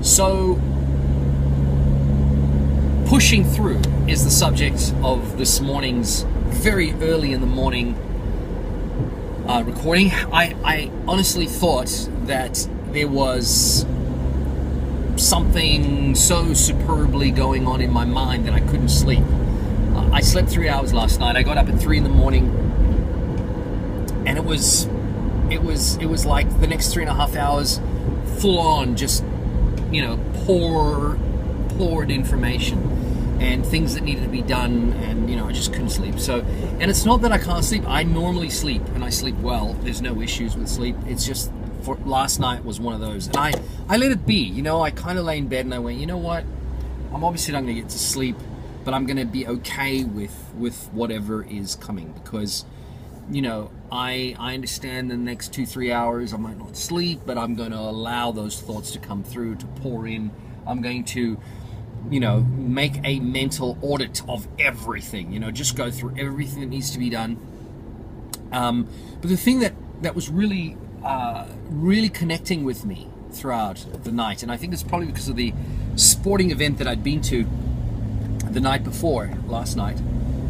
So, pushing through is the subject of this morning's very early in the morning recording. I honestly thought that there was something so superbly going on in my mind that I couldn't sleep. I slept 3 hours last night. I got up at 3 in the morning, and it was like the next 3.5 hours, full on, just poured information and things that needed to be done, and I just couldn't sleep. So, and it's not that I can't sleep. I normally sleep, and I sleep well. There's no issues with sleep. It's just for last night was one of those, and I let it be. I kind of lay in bed and I went, you know what? I'm obviously not going to get to sleep, but I'm going to be okay with whatever is coming, because I understand the next 2-3 hours I might not sleep, but I'm going to allow those thoughts to come through, to pour in. I'm going to make a mental audit of everything, just go through everything that needs to be done. But the thing that was really connecting with me throughout the night, and I think it's probably because of the sporting event that I'd been to the night before last night,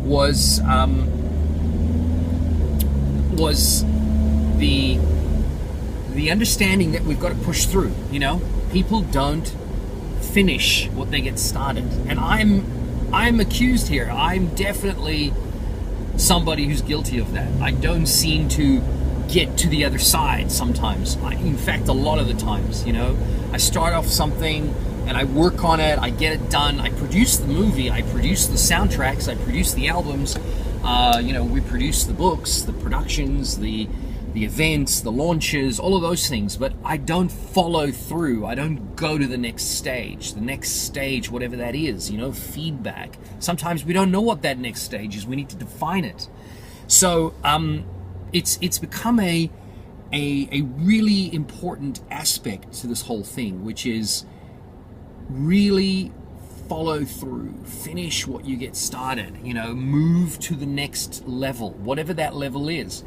was the understanding that we've got to push through. People don't finish what they get started, and I'm accused here. I'm definitely somebody who's guilty of that. I don't seem to get to the other side sometimes. In fact, a lot of the times, I start off something and I work on it, I get it done, I produce the movie, I produce the soundtracks, I produce the albums, we produce the books, the productions, the events, the launches, all of those things, but I don't follow through. I don't go to the next stage, whatever that is, feedback. Sometimes we don't know what that next stage is. We need to define it. So it's become a really important aspect to this whole thing, which is really follow through, finish what you get started, move to the next level, whatever that level is.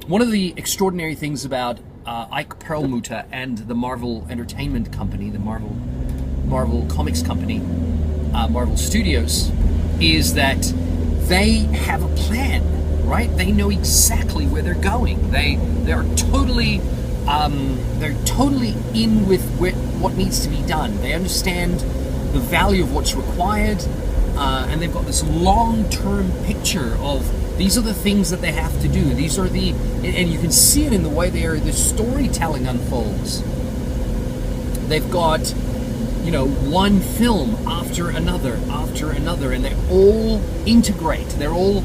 One of the extraordinary things about Ike Perlmutter and the Marvel Entertainment Company, the Marvel Comics Company, Marvel Studios, is that they have a plan, right? They know exactly where they're going. They're totally in with what needs to be done. They understand the value of what's required, and they've got this long-term picture of these are the things that they have to do. These are and you can see it in the way the storytelling unfolds. They've got, one film after another, and they all integrate. They're all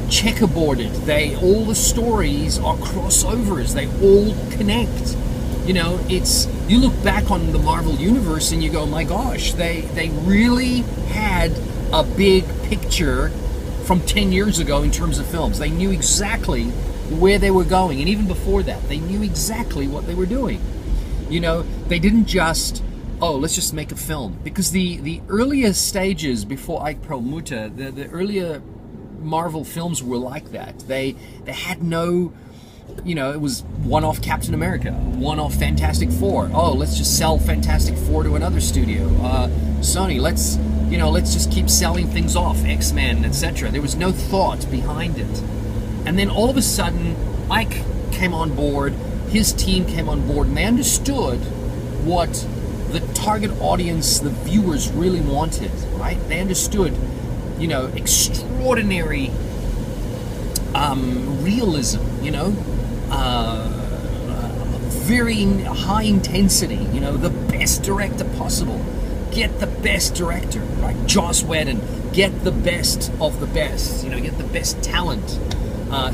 checkerboarded. All the stories are crossovers. They all connect. You look back on the Marvel Universe and you go, my gosh, they really had a big picture from 10 years ago in terms of films. They knew exactly where they were going, and even before that, they knew exactly what they were doing. They didn't just, let's just make a film. Because the earlier stages before Ike Perlmutter, the earlier Marvel films were like that. They had no, it was one-off Captain America, one-off Fantastic Four. Let's just sell Fantastic Four to another studio. Sony, let's just keep selling things off, X-Men, etc. There was no thought behind it. And then all of a sudden, Ike came on board, his team came on board, and they understood what the target audience, the viewers, really wanted, right? They understood, extraordinary realism, very high intensity, the best director possible. Get the best director, right? Joss Whedon, get the best of the best, get the best talent.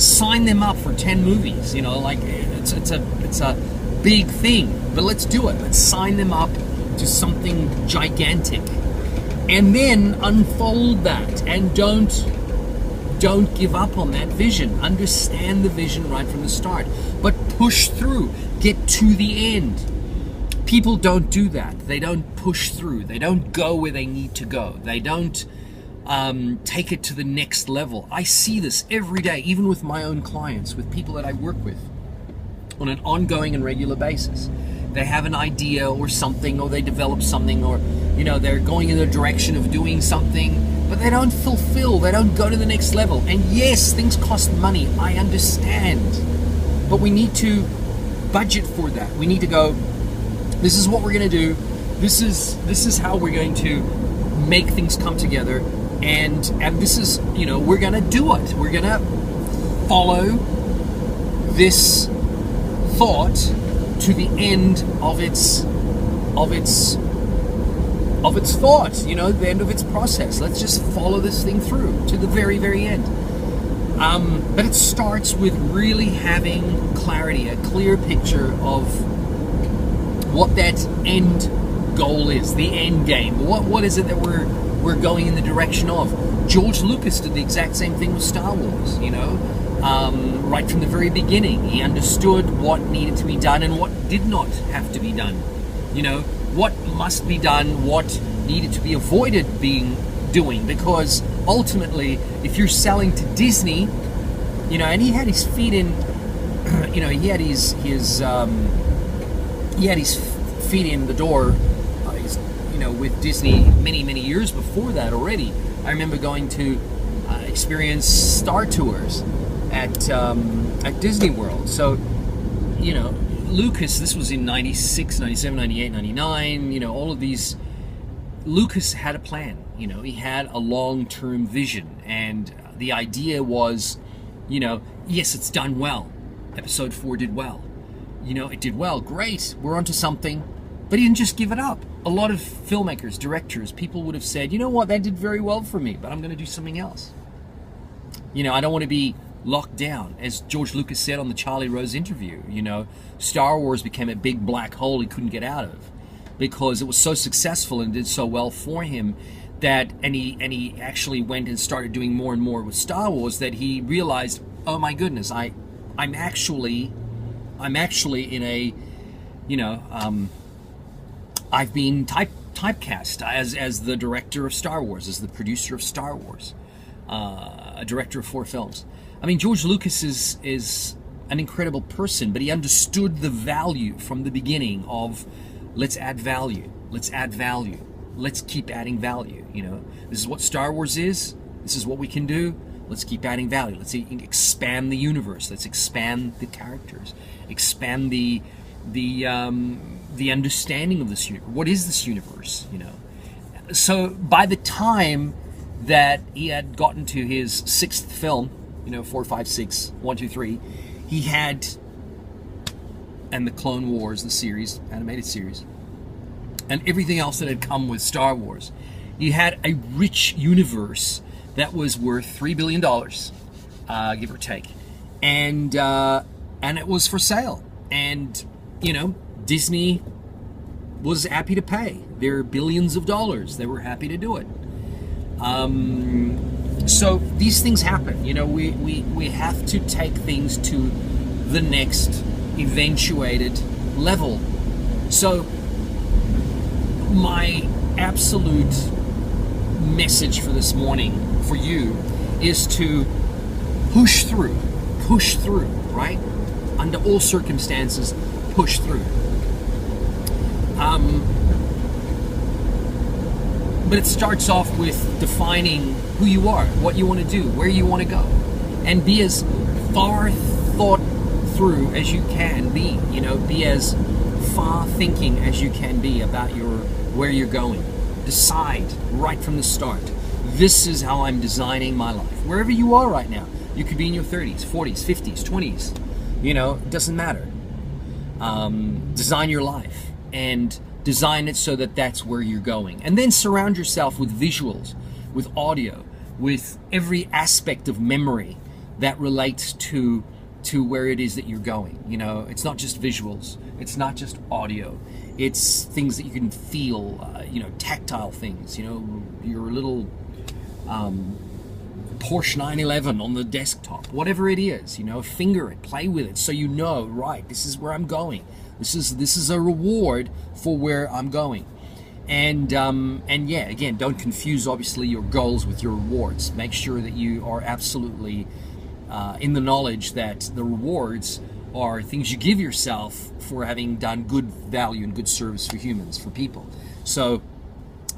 Sign them up for 10 movies, it's a big thing, but let's do it. Let's sign them up to something gigantic, and then unfold that, and don't give up on that vision. Understand the vision right from the start, but push through, get to the end. People don't do that. They don't push through. They don't go where they need to go. They don't take it to the next level. I see this every day, even with my own clients, with people that I work with on an ongoing and regular basis. they have an idea or something, or they develop something, or they're going in the direction of doing something, but they don't fulfill, they don't go to the next level. And yes, things cost money, I understand, but we need to budget for that. We need to go, this is what we're going to do, this is how we're going to make things come together, and this is, we're going to do it. We're going to follow this thought to the end of its thought, the end of its process. Let's just follow this thing through to the very, very end. But it starts with really having clarity, a clear picture of what that end goal is, the end game. What is it that we're going in the direction of? George Lucas did the exact same thing with Star Wars, right from the very beginning. He understood what needed to be done and what did not have to be done. What must be done, what needed to be avoided doing, because ultimately, if you're selling to Disney, and he had his feet in, he had his feet in the door, with Disney many years before that already. I remember going to experience Star Tours at Disney World. So, Lucas, this was in 96, 97, 98, 99, all of these. Lucas had a plan, he had a long-term vision, and the idea was, yes, it's done well. Episode 4 did well. It did well, great, we're onto something. But he didn't just give it up. A lot of filmmakers, directors, people would have said, you know what, that did very well for me, but I'm going to do something else. I don't want to be locked down. As George Lucas said on the Charlie Rose interview, Star Wars became a big black hole he couldn't get out of, because it was so successful and did so well for him that, and he actually went and started doing more and more with Star Wars, that he realized, oh my goodness, I'm actually in a, I've been typecast as the director of Star Wars, as the producer of Star Wars, a director of 4 films. I mean, George Lucas is an incredible person, but he understood the value from the beginning of, let's add value, let's keep adding value. This is what Star Wars is, this is what we can do, let's keep adding value, let's expand the universe, let's expand the characters, expand the understanding of this universe. What is this universe? So by the time that he had gotten to his 6th film, 4, 5, 6, 1, 2, 3, he had, and the Clone Wars, the series, animated series, and everything else that had come with Star Wars, he had a rich universe that was worth $3 billion, give or take, and it was for sale, and Disney was happy to pay their billions of dollars. They were happy to do it. So these things happen. We have to take things to the next eventuated level. So my absolute message for this morning for you is to push through, right? Under all circumstances, push through. But it starts off with defining who you are, what you want to do, where you want to go, and be as far thought through as you can be. Be as far thinking as you can be about where you're going. Decide right from the start. This is how I'm designing my life. Wherever you are right now, you could be in your 30s, 40s, 50s, 20s. It doesn't matter. Design your life and design it so that that's where you're going. And then surround yourself with visuals, with audio, with every aspect of memory that relates to where it is that you're going. It's not just visuals, it's not just audio, it's things that you can feel, tactile things, your little Porsche 911 on the desktop, whatever it is, finger it, play with it, so right, this is where I'm going. This is a reward for where I'm going. And yeah, again, don't confuse obviously your goals with your rewards. Make sure that you are absolutely in the knowledge that the rewards are things you give yourself for having done good value and good service for humans, for people. So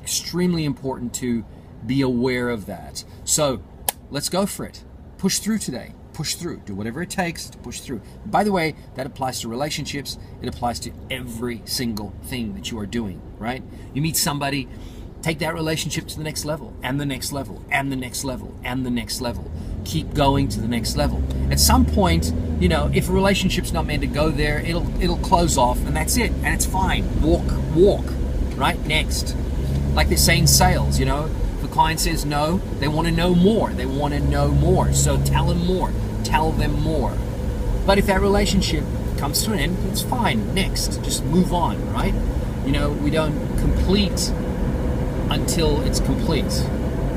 extremely important to be aware of that. So let's go for it. Push through today. Push through. Do whatever it takes to push through. By the way, that applies to relationships. It applies to every single thing that you are doing, right? You meet somebody, take that relationship to the next level, and the next level, and the next level, and the next level. Keep going to the next level. At some point, you know, if a relationship's not meant to go there, it'll close off, and that's it, and it's fine. Walk, right? Next. Like they say in sales, you know, if a client says no, they want to know more. They want to know more. So tell them more. Tell them more. But if that relationship comes to an end, it's fine. Next. Just move on, right? You know, we don't complete until it's complete.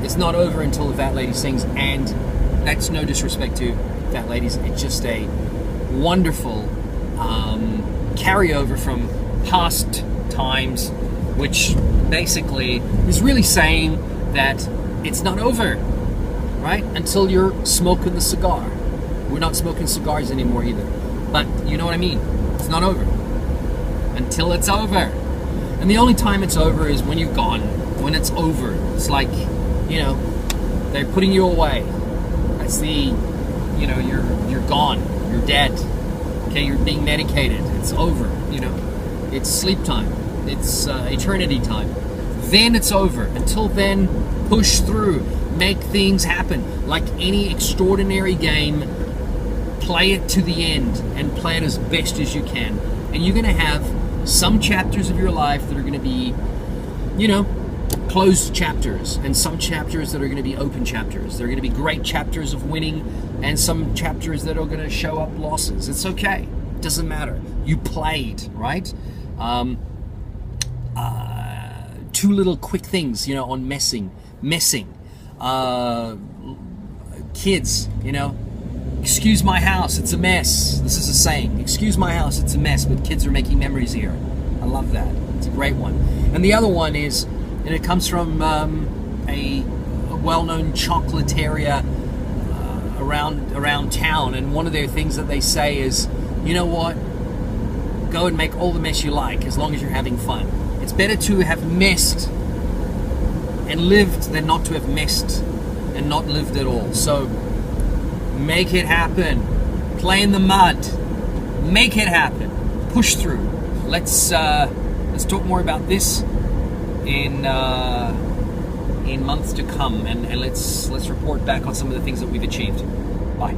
It's not over until the fat lady sings, and that's no disrespect to fat ladies. It's just a wonderful carryover from past times, which basically is really saying that it's not over, right? Until you're smoking the cigar. We're not smoking cigars anymore either. But you know what I mean? It's not over. Until it's over. And the only time it's over is when you're gone. When it's over. It's like, you know, they're putting you away. That's the, you know, you're gone. You're dead. Okay, you're being medicated. It's over, you know. It's sleep time. It's eternity time. Then it's over. Until then, push through. Make things happen. Like any extraordinary game, play it to the end and play it as best as you can. And you're going to have some chapters of your life that are going to be, you know, closed chapters, and some chapters that are going to be open chapters. They're going to be great chapters of winning, and some chapters that are going to show up losses. It's okay. It doesn't matter. You played, right? Two little quick things, you know, on messing. Kids, you know, excuse my house, it's a mess. This is a saying. Excuse my house, it's a mess, but kids are making memories here. I love that. It's a great one. And the other one is, and it comes from a well-known chocolatier around town, and one of their things that they say is, you know what, go and make all the mess you like as long as you're having fun. It's better to have messed and lived than not to have messed and not lived at all. So make it happen. Play in the mud. Make it happen. Push through. Let's talk more about this in months to come, and let's report back on some of the things that we've achieved. Bye.